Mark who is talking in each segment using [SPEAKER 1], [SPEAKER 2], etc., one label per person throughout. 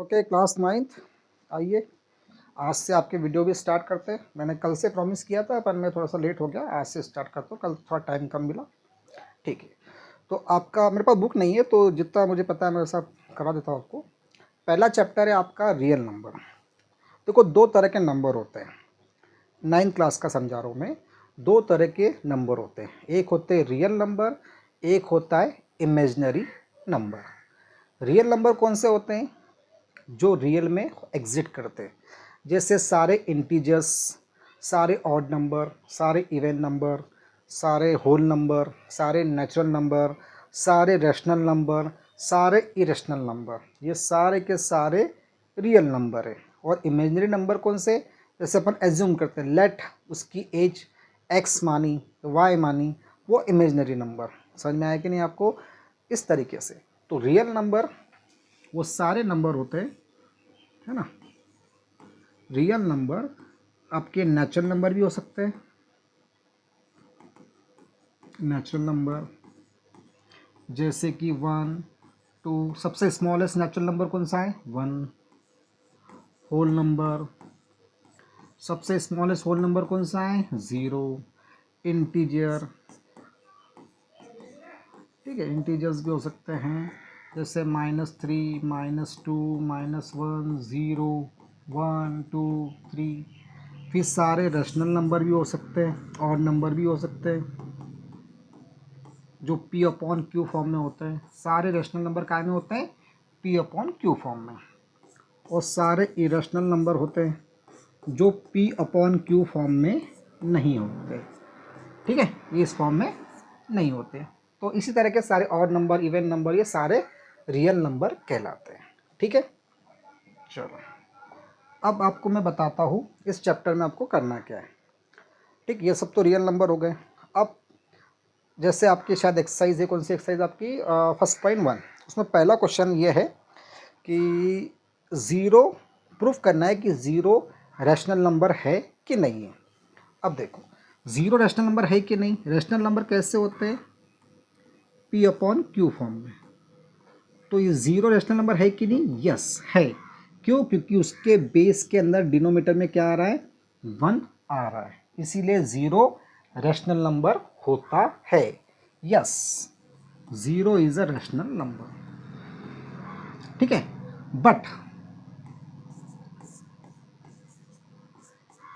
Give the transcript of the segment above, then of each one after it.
[SPEAKER 1] Okay class 9th आइए आज से आपके वीडियो भी स्टार्ट करते हैं। मैंने कल से प्रॉमिस किया था पर मैं थोड़ा सा लेट हो गया। आज से स्टार्ट करता हूँ, कल थोड़ा टाइम कम मिला। ठीक है, तो आपका मेरे पास बुक नहीं है तो जितना मुझे पता है मैं वैसा करा देता हूँ आपको। पहला चैप्टर है आपका रियल नंबर। देखो दो तरह के नंबर होते हैं, 9th क्लास का समझा रहा हूँ मैं। दो तरह के नंबर होते हैं, एक होते हैं रियल नंबर, एक होता है इमेजनरी नंबर। रियल नंबर कौन से होते हैं? जो रियल में एग्जिट करते हैं, जैसे सारे इंटीजर्स, सारे ऑड नंबर, सारे इवन नंबर, सारे होल नंबर, सारे नेचुरल नंबर, सारे रैशनल नंबर, सारे इरेशनल नंबर, ये सारे के सारे रियल नंबर है। और इमेजिनरी नंबर कौन से? जैसे अपन एज्यूम करते हैं लेट उसकी एज एक्स मानी, वाई मानी, वो इमेजिनरी नंबर। समझ में आया कि नहीं आपको? इस तरीके से तो रियल नंबर वो सारे नंबर होते हैं, है ना। रियल नंबर आपके नेचुरल नंबर भी हो सकते हैं, नेचुरल नंबर जैसे कि 1 2। सबसे स्मॉलेस्ट नेचुरल नंबर कौन सा है? 1। होल नंबर, सबसे स्मॉलेस्ट होल नंबर कौन सा है? 0। इंटीजर, ठीक है, इंटीजर्स भी हो सकते हैं जैसे -3 -2 -1 0 1 2 3। फिर सारे रैशनल नंबर भी हो सकते हैं, और नंबर भी हो सकते हैं जो P/Q फॉर्म में होते हैं। सारे रैशनल नंबर काय में होते हैं? P/Q फॉर्म में। और सारे इरेशनल नंबर होते हैं जो P/Q फॉर्म में नहीं होते, ठीक है, ये इस फॉर्म में नहीं होते। तो इसी तरह के सारे ऑड नंबर, इवन नंबर, ये सारे रियल नंबर कहलाते हैं, ठीक है। चलो अब आपको मैं बताता हूँ इस चैप्टर में आपको करना क्या है। ठीक, ये सब तो रियल नंबर हो गए। अब जैसे आपकी शायद एक्सरसाइज है, कौन सी एक्सरसाइज आपकी? 1.1। उसमें पहला क्वेश्चन ये है कि ज़ीरो प्रूफ करना है कि ज़ीरो रैशनल नंबर है कि नहीं है। अब देखो ज़ीरो रैशनल नंबर है कि नहीं। रैशनल नंबर कैसे होते हैं? P/Q फॉर्म में। तो ये ज़ीरो रैशनल नंबर है कि नहीं? यस है। क्यों? क्योंकि उसके बेस के अंदर डिनोमीटर में क्या आ रहा है? 1 आ रहा है, इसीलिए ज़ीरो रैशनल नंबर होता है। Yes, zero is a rational number, ठीक है। बट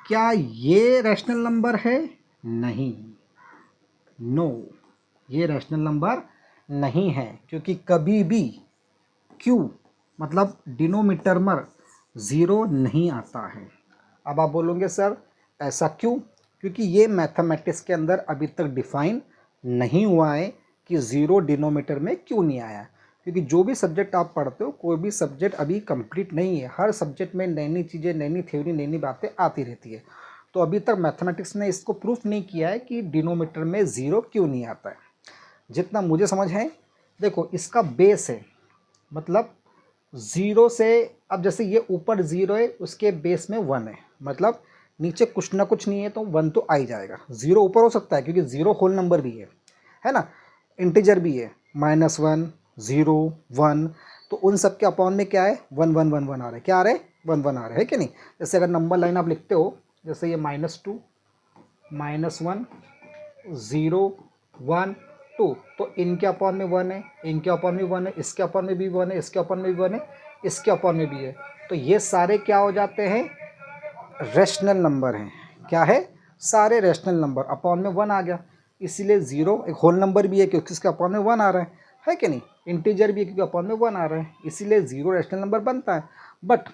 [SPEAKER 1] क्या ये रैशनल नंबर है? नहीं, नो, ये रैशनल नंबर नहीं है, क्योंकि कभी भी Q मतलब डिनोमीटर में ज़ीरो नहीं आता है। अब आप बोलोगे सर ऐसा क्यों? क्योंकि ये मैथमेटिक्स के अंदर अभी तक डिफाइन नहीं हुआ है कि ज़ीरो डिनोमीटर में क्यों नहीं आया। क्योंकि जो भी सब्जेक्ट आप पढ़ते हो, कोई भी सब्जेक्ट अभी कंप्लीट नहीं है। हर सब्जेक्ट में नई नई चीज़ें, नई नई थ्योरी, नई नई बातें आती रहती है। तो अभी तक मैथमेटिक्स ने इसको प्रूफ नहीं किया है कि डिनोमीटर में ज़ीरो क्यों नहीं आता है। जितना मुझे समझ है, देखो इसका बेस है, मतलब ज़ीरो से, अब जैसे ये ऊपर ज़ीरो है, उसके बेस में 1 है, मतलब नीचे कुछ ना कुछ नहीं है तो 1 तो आ ही जाएगा। ज़ीरो ऊपर हो सकता है क्योंकि ज़ीरो होल नंबर भी है ना, इंटीजर भी है, -1 0 1। तो उन सब के अपॉन में क्या है? 1 1 1 1 आ रहा है। क्या आ रहा है? 1 1 आ रहा है कि नहीं। जैसे अगर नंबर लाइन आप लिखते हो, जैसे ये -2 -1 0 1 2, तो इनके अपॉन में 1 है, इनके अपॉन में 1 है, इसके अपॉन में भी 1 है, इसके अपॉन में भी 1 है, इसके अपॉन में भी है। तो ये सारे क्या हो जाते हैं? रैशनल नंबर हैं। क्या है? सारे रैशनल नंबर। अपॉन में 1 आ गया, इसीलिए ज़ीरो एक होल नंबर भी है क्योंकि इसके अपॉन में 1 आ रहा है कि नहीं। इंटीजर भी है क्योंकि अपॉन में 1 आ रहा है, इसीलिए ज़ीरो रैशनल नंबर बनता है। बट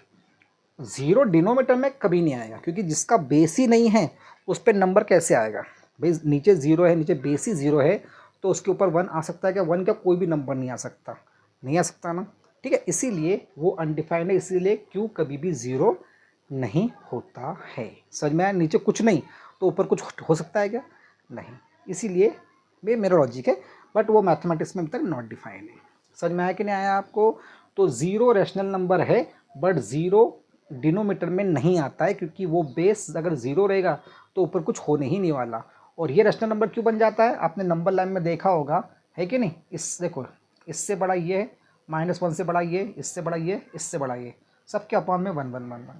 [SPEAKER 1] ज़ीरो डिनोमीटर में कभी नहीं आएगा, क्योंकि जिसका बेस ही नहीं है उस पर नंबर कैसे आएगा भाई? नीचे ज़ीरो है, नीचे बेस ही ज़ीरो है, तो उसके ऊपर 1 आ सकता है क्या? 1 का कोई भी नंबर नहीं आ सकता, नहीं आ सकता ना, ठीक है। इसीलिए वो अनडिफाइंड है, इसीलिए क्यों कभी भी ज़ीरो नहीं होता है। समझ में आया? नीचे कुछ नहीं तो ऊपर कुछ हो सकता है क्या? नहीं। इसीलिए ये मेरा लॉजिक है, बट वो मैथमेटिक्स में अभी तक नॉट डिफाइंड है। समझ में आया कि नहीं आया आपको? तो ज़ीरो रैशनल नंबर है, बट ज़ीरो डिनोमीटर में नहीं आता है, क्योंकि वो बेस अगर ज़ीरो रहेगा तो ऊपर कुछ होने ही नहीं वाला। और ये रैशनल नंबर क्यों बन जाता है? आपने नंबर लाइन में देखा होगा, है कि नहीं। इस देखो, इससे बड़ा ये है -1 से बड़ा ये, इससे बड़ा ये, इससे बड़ा ये, सबके अपॉन में 1 1 1 1।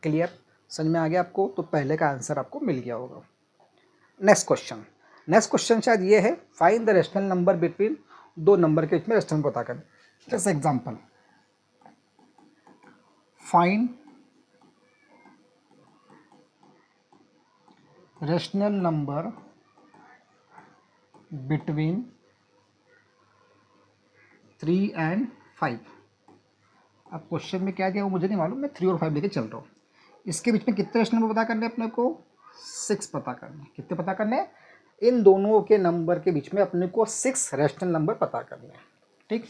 [SPEAKER 1] क्लियर, समझ में आ गया आपको? तो पहले का आंसर आपको मिल गया होगा। नेक्स्ट क्वेश्चन शायद ये है, find the rational number between, दो नंबर के बीच में रेशनल पता करें। जैसे example, find rational number between 3 and 5। अब क्वेश्चन में क्या दिया वो मुझे नहीं मालूम, मैं 3 और 5 लेके चल रहा हूँ। इसके बीच में कितने रेशनल नंबर पता करने अपने को? 6 पता करने। कितने पता करने? इन दोनों के नंबर के बीच में अपने को 6 रेशनल नंबर पता करने। ठीक,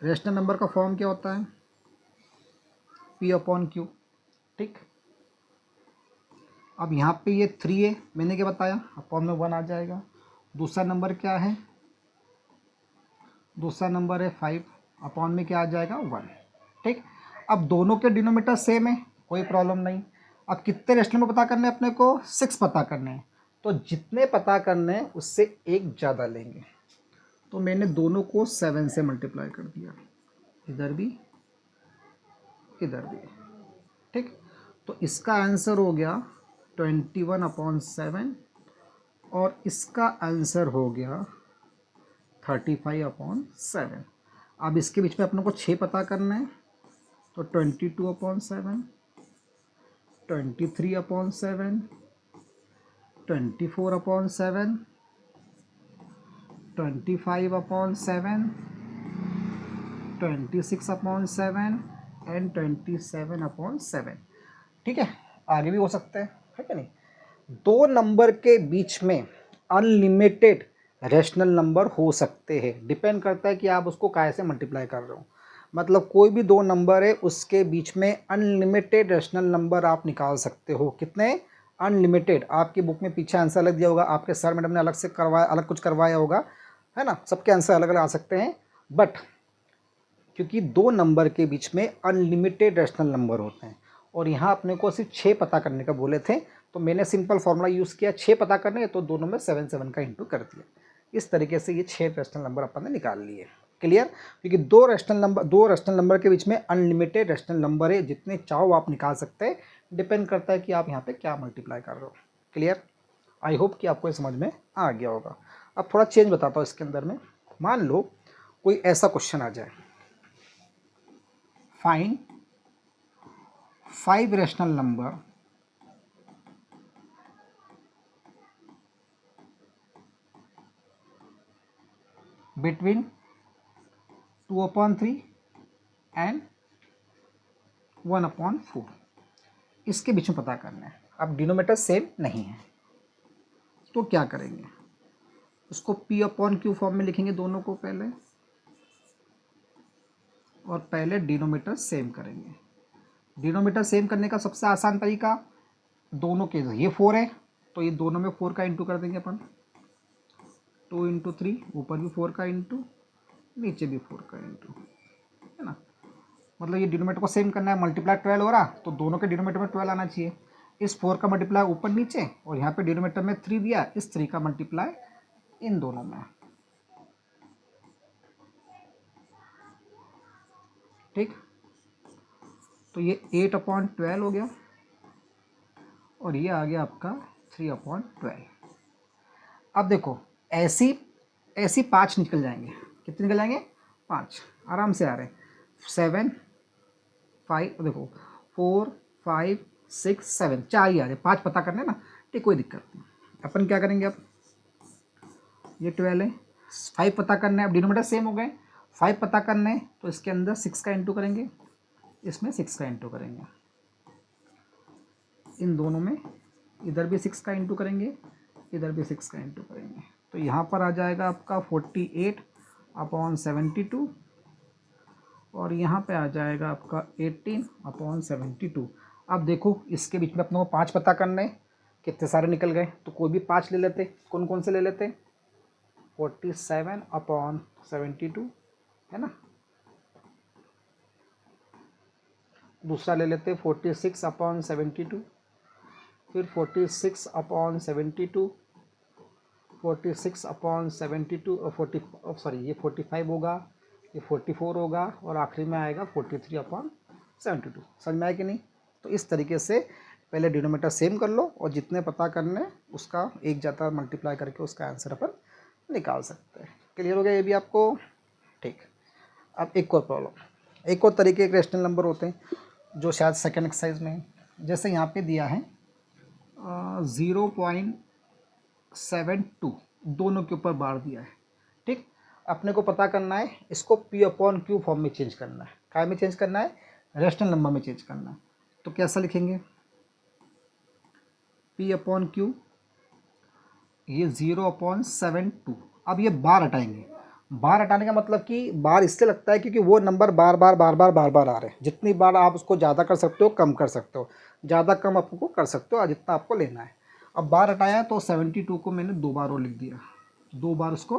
[SPEAKER 1] रेशनल नंबर का फॉर्म क्या होता है? P/Q। ठीक, अब यहाँ पे ये 3 है, मैंने क्या बताया, अपॉन में 1 आ जाएगा। दूसरा नंबर क्या है? दूसरा नंबर है 5, अपॉन में क्या आ जाएगा? 1। ठीक, अब दोनों के डिनोमीटर सेम है, कोई प्रॉब्लम नहीं। अब कितने रेशनल में पता करने अपने को? 6 पता करने हैं। तो जितने पता करने हैं उससे एक ज़्यादा लेंगे। तो मैंने दोनों को 7 से मल्टीप्लाई कर दिया, इधर भी इधर भी। ठीक, तो इसका आंसर हो गया 21/7 और इसका आंसर हो गया 35/7। अब इसके बीच में अपने को 6 पता करना है, तो 22/7, 23/7, 24/7, 25/7, 26/7 एंड 27/7। ठीक है, आगे भी हो सकता है कि नहीं? दो नंबर के बीच में अनलिमिटेड रैशनल नंबर हो सकते हैं, डिपेंड करता है कि आप उसको कैसे मल्टीप्लाई कर रहे हो। मतलब कोई भी दो नंबर है उसके बीच में अनलिमिटेड रैशनल नंबर आप निकाल सकते हो। कितने? अनलिमिटेड। आपकी बुक में पीछे आंसर अलग दिया होगा, आपके सर मैडम ने अलग से करवाया, अलग कुछ करवाया होगा, है ना? सबके आंसर अलग अलग आ सकते हैं, बट क्योंकि दो नंबर के बीच में अनलिमिटेड रैशनल नंबर होते हैं और यहाँ अपने को सिर्फ 6 पता करने का बोले थे, तो मैंने सिंपल फॉर्मूला यूज़ किया, 6 पता करने तो दोनों में 7 7 का इंटू कर दिया। इस तरीके से ये 6 रैशनल नंबर अपन ने निकाल लिए। क्लियर? क्योंकि दो रैशनल नंबर के बीच में अनलिमिटेड रैशनल नंबर है, जितने चाहो आप निकाल सकते हैं, डिपेंड करता है कि आप यहाँ पे क्या मल्टीप्लाई कर रहे हो। क्लियर? आई होप कि आपको ये समझ में आ गया होगा। अब थोड़ा चेंज बताता हूँ इसके अंदर में। मान लो कोई ऐसा क्वेश्चन आ जाए, find 5 rational number between 2/3 and 1/4। इसके बीच में पता करना है। अब डिनोमीटर सेम नहीं है तो क्या करेंगे? उसको P/Q फॉर्म में लिखेंगे दोनों को पहले, और पहले डिनोमीटर सेम करेंगे। डिनोमीटर सेम करने का सबसे आसान तरीका, दोनों के ये 4 है तो ये दोनों में 4 का इंटू कर देंगे अपन। 2 × 3, ऊपर भी 4 का इंटू, नीचे भी 4 का इंटू, है ना? मतलब ये डिनोमीटर को सेम करना है, मल्टीप्लाई 12 हो रहा तो दोनों के डिनोमीटर में 12 आना चाहिए। इस 4 का मल्टीप्लाई ऊपर नीचे, और यहाँ पे डिनोमीटर में 3 दिया, इस 3 का मल्टीप्लाई इन दोनों में। ठीक, तो ये 8/12 हो गया और ये आ गया आपका 3/12। अब देखो ऐसी ऐसी 5 निकल जाएंगे। कितने निकल जाएंगे? 5 आराम से आ रहे हैं। 7 5, देखो 4 5 6 7, 4 ही आ रहे, 5 पता करने ना। ठीक, कोई दिक्कत नहीं। अपन क्या करेंगे, अब ये 12 है, 5 पता करना है। अब डिनोमीटर सेम हो गए, 5 पता करना है तो इसके अंदर 6 का इंटू करेंगे, इसमें 6 का इंटू करेंगे, इन दोनों में इधर भी 6 का इंटू करेंगे, इधर भी 6 का इंटू करेंगे। तो यहाँ पर आ जाएगा आपका 48/72 और यहाँ पे आ जाएगा आपका 18/72। अब देखो इसके बीच में अपने को 5 पता करना है, कितने सारे निकल गए, तो कोई भी 5 ले लेते। कौन कौन से ले लेते? 47/72, है ना? दूसरा ले लेते 46/72, फिर 46/72, 46/72 और 45 होगा, ये 44 होगा और आखिरी में आएगा 43/72। समझ में आया कि नहीं? तो इस तरीके से पहले डिनोमिनेटर सेम कर लो और जितने पता करने उसका एक जाता मल्टीप्लाई करके उसका आंसर अपन निकाल सकते हैं। क्लियर हो गया ये भी आपको? ठीक। अब एक और प्रॉब्लम, एक और तरीके के रेशनल नंबर होते हैं जो शायद सेकेंड एक्सरसाइज में है। जैसे यहाँ पे दिया है 0.72, दोनों के ऊपर बार दिया है। ठीक, अपने को पता करना है इसको P/Q फॉर्म में चेंज करना है। काय में चेंज करना है? रेशनल नंबर में चेंज करना है। तो कैसा लिखेंगे? P/Q, ये 0.72। अब ये बार हटाएंगे। बार हटाने का मतलब कि बार इससे लगता है क्योंकि वो नंबर बार बार आ रहे हैं। जितनी बार आप उसको ज़्यादा कर सकते हो, कम कर सकते हो, ज़्यादा कम आपको कर सकते हो, जितना आपको लेना है। अब बार हटाया तो 72 को मैंने 2 बार और लिख दिया, 2 बार उसको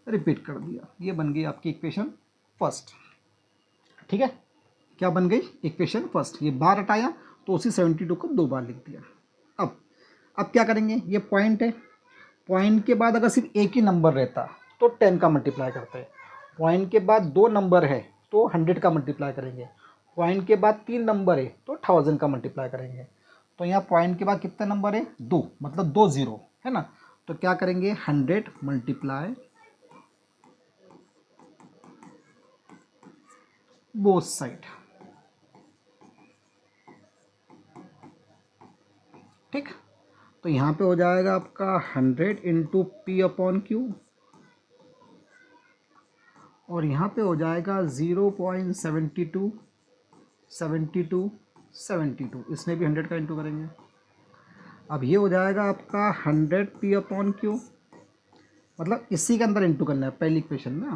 [SPEAKER 1] रिपीट कर दिया। ये बन गई आपकी इक्वेशन फर्स्ट। ठीक है, क्या बन गई? Equation first. ये बार हटाया तो उसी 72 को 2 बार लिख दिया। अब क्या करेंगे? ये पॉइंट है, पॉइंट के बाद अगर सिर्फ एक ही नंबर रहता तो 10 का मल्टीप्लाई करते हैं। पॉइंट के बाद 2 नंबर है तो 100 का मल्टीप्लाई करेंगे। पॉइंट के बाद 3 नंबर है तो 1000 का मल्टीप्लाई करेंगे। तो यहाँ पॉइंट के बाद कितने नंबर है? 2, मतलब 2 0 है ना। तो क्या करेंगे? 100 मल्टीप्लाई बोथ साइड। ठीक, तो यहाँ पे हो जाएगा आपका 100 इंटू P/Q और यहाँ पे हो जाएगा 0.72 72 इसमें भी 100 का इंटू करेंगे। अब ये हो जाएगा आपका 100 P/Q, मतलब इसी के अंदर इंटू करना है पहली इक्वेशन में।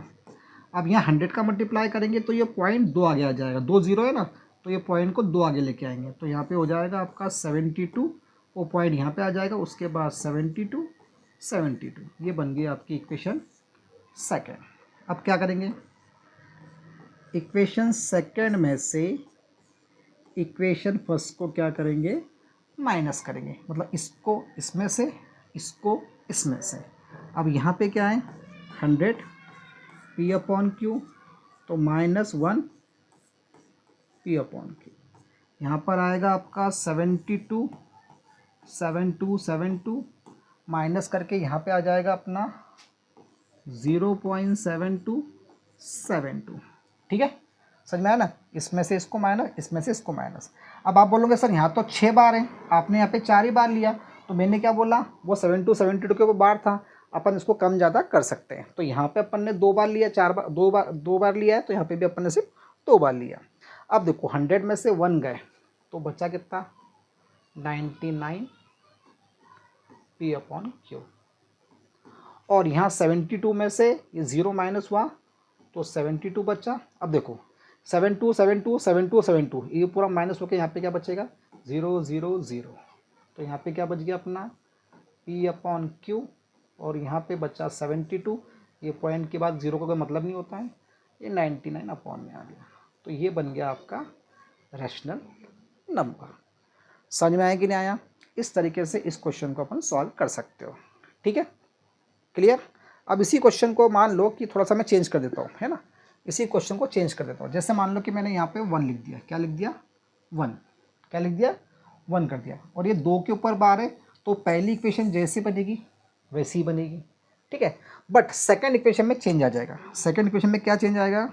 [SPEAKER 1] अब यहाँ 100 का मल्टीप्लाई करेंगे तो ये पॉइंट 2 आगे आ जाएगा, 2 0 है ना, तो ये पॉइंट को 2 आगे लेके आएंगे। तो यहाँ पे हो जाएगा आपका 72, वो पॉइंट यहाँ पे आ जाएगा, उसके बाद 72 72। ये बन गई आपकी इक्वेशन सेकेंड। अब क्या करेंगे? इक्वेशन सेकेंड में से इक्वेशन फर्स्ट को क्या करेंगे? माइनस करेंगे, मतलब इसको इसमें से, इसको इसमें से। अब यहाँ पे क्या है? 100 P/Q, तो -1 P/Q। यहाँ पर आएगा आपका 72 माइनस करके यहाँ पे आ जाएगा अपना 0.7272। ठीक है, समझ में आया ना? इसमें से इसको माइनस, इसमें से इसको माइनस। अब आप बोलोगे सर यहाँ तो 6 बार है, आपने यहाँ पे 4 ही बार लिया। तो मैंने क्या बोला? वो 72 के ऊपर बार था, अपन इसको कम ज़्यादा कर सकते हैं। तो यहाँ पे अपन ने 2 बार लिया, 4 बार, 2 बार लिया है, तो यहाँ पे भी अपन ने सिर्फ 2 बार लिया। अब देखो 100 में से 1 गए तो बचा कितना? 99 P/Q। और यहाँ 72 में से ये 0 माइनस हुआ तो 72 बचा। अब देखो 72 72 72 72, ये पूरा माइनस होकर यहाँ पे क्या बचेगा? 0 0 0। तो यहाँ पे क्या बच गया अपना? P/Q। और यहाँ पे बचा 72, ये पॉइंट के बाद 0 का कोई मतलब नहीं होता है, ये 99 अपॉन में आ गया। तो ये बन गया आपका रैशनल नंबर। समझ में आया कि नहीं आया? इस तरीके से इस क्वेश्चन को अपन सॉल्व कर सकते हो। ठीक है, क्लियर? अब इसी क्वेश्चन को मान लो कि थोड़ा सा मैं चेंज कर देता हूँ, है ना, इसी क्वेश्चन को चेंज कर देता हूँ। जैसे मान लो कि मैंने यहाँ पे 1 लिख दिया। क्या लिख दिया? 1। क्या लिख दिया? 1 कर दिया। और ये 2 के ऊपर बार है तो पहली इक्वेशन जैसी बनेगी वैसी ही बनेगी। ठीक है, बट सेकंड इक्वेशन में चेंज आ जाएगा। सेकंड इक्वेशन में क्या चेंज आएगा?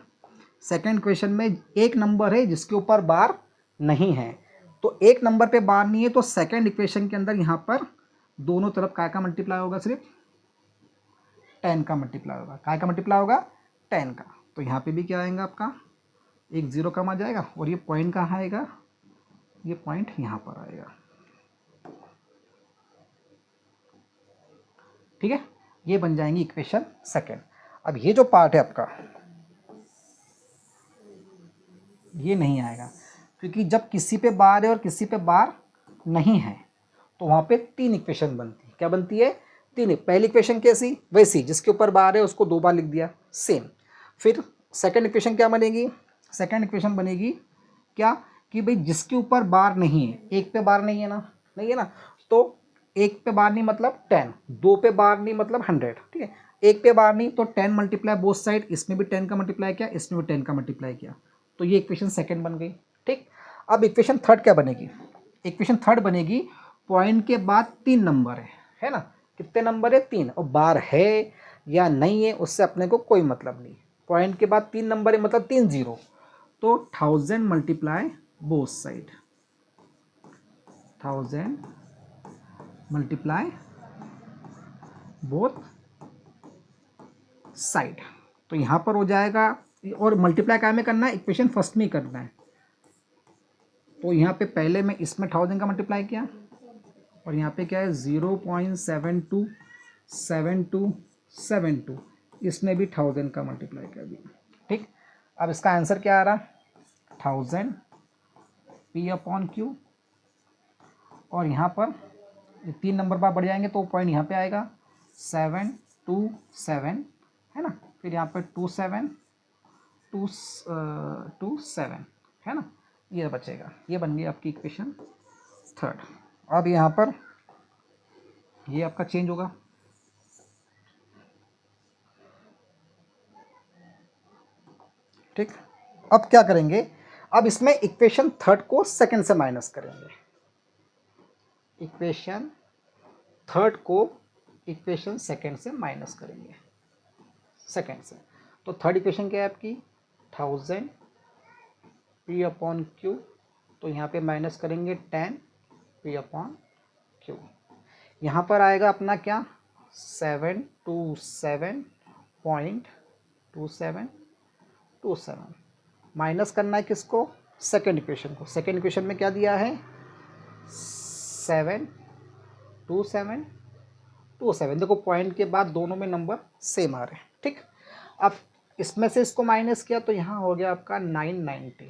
[SPEAKER 1] सेकंड इक्वेशन में एक नंबर है जिसके ऊपर बार नहीं है, तो एक नंबर पे बार नहीं है, तो सेकंड इक्वेशन के अंदर यहाँ पर दोनों तरफ काय का मल्टीप्लाई होगा? सिर्फ 10 का मल्टीप्लाई होगा। काय का मल्टीप्लाई होगा? 10 का। तो यहाँ पे भी क्या आएगा आपका? एक 0 कम आ जाएगा और ये पॉइंट कहाँ आएगा? ये पॉइंट यहाँ पर आएगा। ठीक है, ये बन जाएंगी इक्वेशन सेकेंड। अब ये जो पार्ट है आपका, ये नहीं आएगा क्योंकि जब किसी पे बार है और किसी पे बार नहीं है तो वहाँ पे 3 इक्वेशन बनती है। क्या बनती है? 3। पहली इक्वेशन कैसी? वैसी, जिसके ऊपर बार है उसको 2 बार लिख दिया, सेम। फिर सेकंड इक्वेशन क्या बनेगी? सेकंड इक्वेशन बनेगी क्या कि भाई जिसके ऊपर बार नहीं है, एक पे बार नहीं है ना, नहीं है ना, तो एक पे बार नहीं मतलब 10, 2 पे बार नहीं मतलब 100। ठीक है, एक पे बार नहीं तो 10 मल्टीप्लाई बोथ साइड, इसमें भी 10 का मल्टीप्लाई किया, इसमें भी 10 का मल्टीप्लाई किया, तो ये इक्वेशन सेकंड बन गई। ठीक, अब इक्वेशन थर्ड क्या बनेगी? इक्वेशन थर्ड बनेगी पॉइंट के बाद 3 नंबर है ना, कितने नंबर है? 3, और बार है या नहीं है उससे अपने को कोई मतलब नहीं। पॉइंट के बाद 3 नंबर है मतलब 3 जीरो, तो 1000 multiply both side, 1000 multiply both side, तो यहाँ पर हो जाएगा, और मल्टीप्लाई क्या में करना है? इक्वेशन फर्स्ट में ही करना है। तो यहाँ पे पहले मैं इसमें 1000 का मल्टीप्लाई किया, और यहाँ पे क्या है 0.727272, इसमें भी 1000 का मल्टीप्लाई कर दिया। ठीक, अब इसका आंसर क्या आ रहा? 1000 P/Q, और यहाँ पर 3 नंबर बार बढ़ जाएंगे तो पॉइंट यहाँ पे आएगा 727, है ना, फिर यहाँ पर 2727 है ना, ये बचेगा। ये बन गई आपकी इक्वेशन थर्ड। अब यहाँ पर ये आपका चेंज होगा, ठीक। अब क्या करेंगे? अब इसमें इक्वेशन थर्ड को सेकंड से माइनस करेंगे, इक्वेशन थर्ड को इक्वेशन सेकंड से माइनस करेंगे, सेकंड से। तो थर्ड इक्वेशन क्या है आपकी? 1000 P/Q, तो यहाँ पे माइनस करेंगे 10 P/Q, यहाँ पर आएगा अपना क्या? 727.2727, माइनस करना है किसको? सेकंड इक्वेशन को। सेकंड इक्वेशन में क्या दिया है? 72727, देखो पॉइंट के बाद दोनों में नंबर सेम आ रहे हैं। ठीक, अब इसमें से इसको माइनस किया तो यहाँ हो गया आपका 990।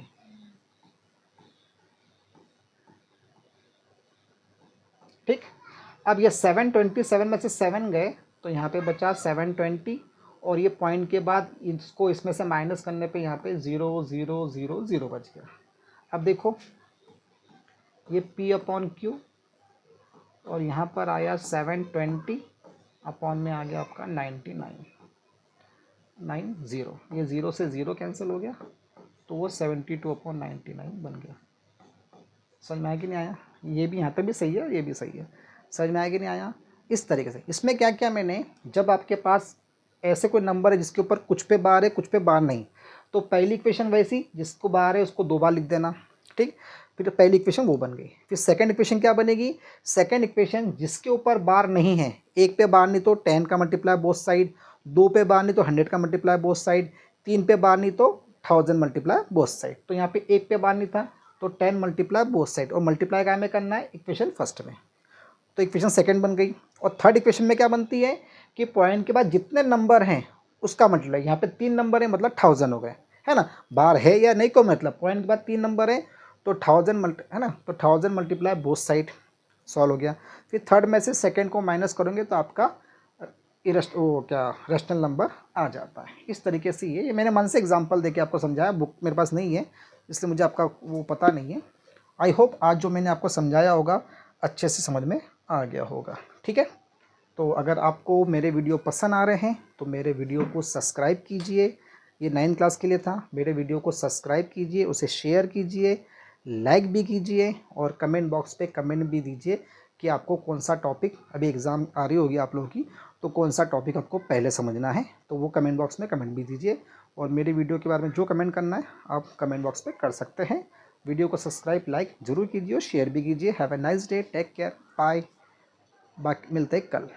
[SPEAKER 1] ठीक, अब ये 727 में से 7 गए तो यहाँ पे बचा 720, और ये पॉइंट के बाद इसको इसमें से माइनस करने पे यहाँ पे 0000 बच गया। अब देखो ये P/Q, और यहाँ पर आया 720 अपॉन में आ गया आपका 90, ये 0 से 0 कैंसिल हो गया, तो वो 72/99 बन गया। समझ में आया कि नहीं आया? ये भी यहाँ तक भी सही है, ये भी सही है। समझ में आया कि नहीं आया? इस तरीके से इसमें क्या क्या मैंने, जब आपके पास ऐसे कोई नंबर है जिसके ऊपर कुछ पे बार है कुछ पे बार नहीं, तो पहली इक्वेशन वैसी, जिसको बार है उसको 2 बार लिख देना। ठीक, फिर पहली इक्वेशन वो बन गई। फिर सेकंड इक्वेशन क्या बनेगी? सेकंड इक्वेशन जिसके ऊपर बार नहीं है, 1 पे बार नहीं तो 10 का मल्टीप्लाई बोथ साइड, 2 पे बार नहीं तो 100 का मल्टीप्लाई बोथ साइड, 3 पे बार नहीं तो 1000 मल्टीप्लाई बोथ साइड। तो यहाँ पे 1 पे बार नहीं था तो 10 मल्टीप्लाई बोथ साइड, और मल्टीप्लाई क्या में करना है? इक्वेशन फर्स्ट में। तो इक्वेशन सेकंड बन गई। और थर्ड इक्वेशन में क्या बनती है कि पॉइंट के बाद जितने नंबर हैं उसका मल्टीप्लाई, यहाँ पे 3 नंबर है मतलब 1000 हो गए, है ना, बार है या नहीं को मतलब, पॉइंट के बाद 3 नंबर है तो 1000 है ना, तो 1000 मल्टीप्लाई बोथ साइड, सॉल्व हो गया। फिर थर्ड में से सेकंड को माइनस करोगे तो आपका रैशनल नंबर आ जाता है। इस तरीके से ये मैंने मन से एग्जांपल देके आपको समझाया, बुक मेरे पास नहीं है इसलिए मुझे आपका वो पता नहीं है। आई होप आज जो मैंने आपको समझाया होगा अच्छे से समझ में आ गया होगा। ठीक है, तो अगर आपको मेरे वीडियो पसंद आ रहे हैं तो मेरे वीडियो को सब्सक्राइब कीजिए, ये 9th क्लास के लिए था। मेरे वीडियो को सब्सक्राइब कीजिए, उसे शेयर कीजिए, लाइक भी कीजिए, और कमेंट बॉक्स पे कमेंट भी दीजिए कि आपको कौन सा टॉपिक, अभी एग्ज़ाम आ रही होगी आप लोगों की, तो कौन सा टॉपिक आपको पहले समझना है, तो वो कमेंट बॉक्स में कमेंट भी दीजिए। और मेरे वीडियो के बारे में जो कमेंट करना है आप कमेंट बॉक्स पे कर सकते हैं। वीडियो को सब्सक्राइब लाइक ज़रूर कीजिए और शेयर भी कीजिए। Have a nice day, take care, bye. बाकी मिलते हैं कल।